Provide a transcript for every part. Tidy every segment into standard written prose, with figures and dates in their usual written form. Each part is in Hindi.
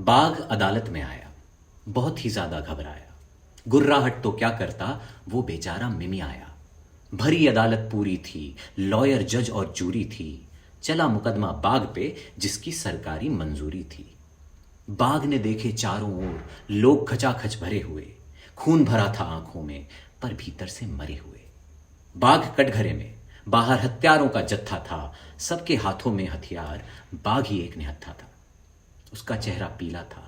बाघ अदालत में आया, बहुत ही ज्यादा घबराया। गुर्राहट तो क्या करता, वो बेचारा मिमियाया। भरी अदालत पूरी थी, लॉयर जज और जूरी थी। चला मुकदमा बाघ पे जिसकी सरकारी मंजूरी थी। बाघ ने देखे चारों ओर लोग खचाखच भरे हुए, खून भरा था आंखों में पर भीतर से मरे हुए। बाघ कटघरे में बाहर हत्यारों का जत्था था, सबके हाथों में हथियार, बाघ ही एक निहत्था था। उसका चेहरा पीला था,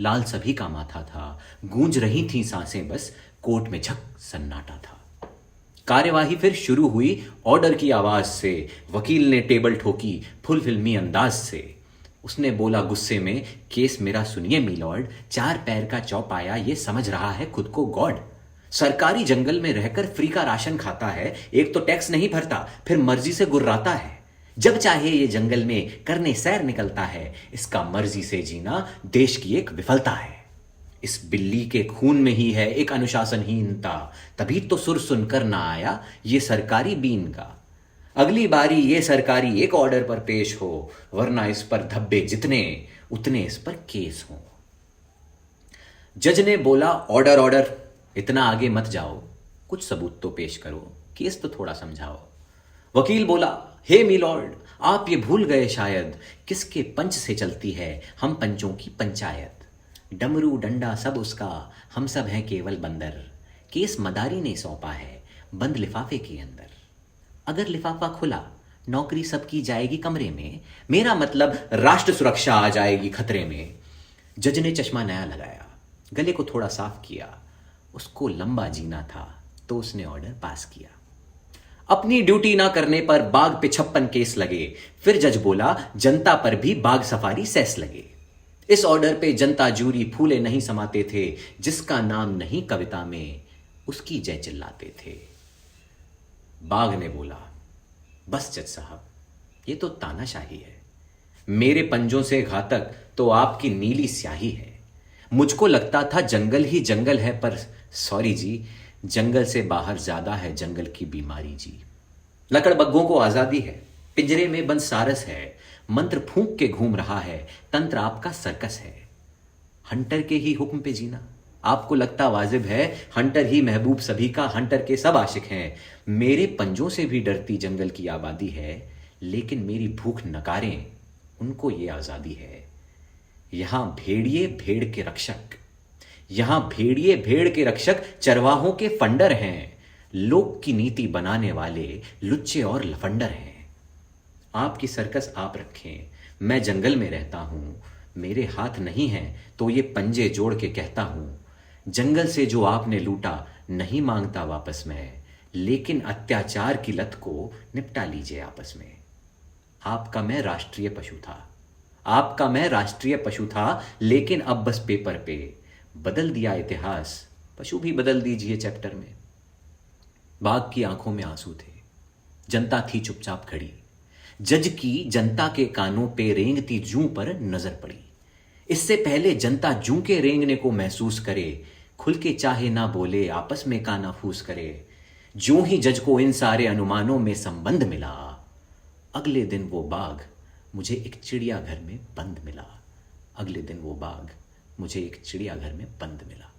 लाल सभी का माथा था, गूंज रही थी सांसें बस, कोर्ट में झक सन्नाटा था। कार्यवाही फिर शुरू हुई ऑर्डर की आवाज से। वकील ने टेबल ठोकी फुल फिल्मी अंदाज से। उसने बोला गुस्से में, केस मेरा सुनिए मिलॉर्ड, 4 पैर का चौपाया ये समझ रहा है खुद को गॉड। सरकारी जंगल में रहकर फ्री का राशन खाता है, एक तो टैक्स नहीं भरता, फिर मर्जी से गुर्राता है। जब चाहे ये जंगल में करने सैर निकलता है, इसका मर्जी से जीना देश की एक विफलता है। इस बिल्ली के खून में ही है एक अनुशासनहीनता, तभी तो सुर सुनकर ना आया ये सरकारी बीन का। अगली बारी ये सरकारी एक ऑर्डर पर पेश हो, वरना इस पर धब्बे जितने उतने इस पर केस हो। जज ने बोला, ऑर्डर ऑर्डर, इतना आगे मत जाओ, कुछ सबूत तो पेश करो, केस तो थोड़ा समझाओ। वकील बोला, हे मिलॉर्ड, आप ये भूल गए शायद, किसके पंच से चलती है हम पंचों की पंचायत। डमरू डंडा सब उसका, हम सब हैं केवल बंदर। केस मदारी ने सौंपा है बंद लिफाफे के अंदर। अगर लिफाफा खुला, नौकरी सबकी जाएगी कमरे में, मेरा मतलब राष्ट्र सुरक्षा आ जाएगी खतरे में। जज ने चश्मा नया लगाया, गले को थोड़ा साफ किया। उसको लंबा जीना था तो उसने ऑर्डर पास किया। अपनी ड्यूटी ना करने पर बाघ पे 56 केस लगे। फिर जज बोला, जनता पर भी बाघ सफारी सेस लगे। इस ऑर्डर पे जनता जूरी फूले नहीं समाते थे, जिसका नाम नहीं कविता में उसकी जय चिल्लाते थे। बाघ ने बोला, बस जज साहब, ये तो तानाशाही है। मेरे पंजों से घातक तो आपकी नीली स्याही है। मुझको लगता था जंगल ही जंगल है, पर सॉरी जी, जंगल से बाहर ज्यादा है जंगल की बीमारी जी। लकड़बग्घों को आजादी है, पिंजरे में बंद सारस है, मंत्र फूंक के घूम रहा है, तंत्र आपका सर्कस है। हंटर के ही हुक्म पे जीना आपको लगता वाजिब है, हंटर ही महबूब सभी का, हंटर के सब आशिक हैं। मेरे पंजों से भी डरती जंगल की आबादी है, लेकिन मेरी भूख नकारें उनको ये आजादी है। यहां भेड़िए भेड़ के रक्षक, यहां भेड़िए भेड़ के रक्षक चरवाहों के फंडर हैं। लोक की नीति बनाने वाले लुच्चे और लफंडर हैं। आपकी सर्कस आप रखें, मैं जंगल में रहता हूं, मेरे हाथ नहीं हैं तो ये पंजे जोड़ के कहता हूं, जंगल से जो आपने लूटा नहीं मांगता वापस में, लेकिन अत्याचार की लत को निपटा लीजिए आपस में। आपका मैं राष्ट्रीय पशु था, आपका मैं राष्ट्रीय पशु था, लेकिन अब बस पेपर पे बदल दिया इतिहास, पशु भी बदल दीजिए चैप्टर में। बाघ की आंखों में आंसू थे, जनता थी चुपचाप खड़ी। जज की जनता के कानों पे रेंगती जूं पर नजर पड़ी। इससे पहले जनता जूं के रेंगने को महसूस करे, खुल के चाहे ना बोले, आपस में काना फूस करे। ज्यों ही जज को इन सारे अनुमानों में संबंध मिला, अगले दिन वो बाघ मुझे एक चिड़ियाघर में बंद मिला। अगले दिन वो बाघ मुझे एक चिड़ियाघर में बंद मिला।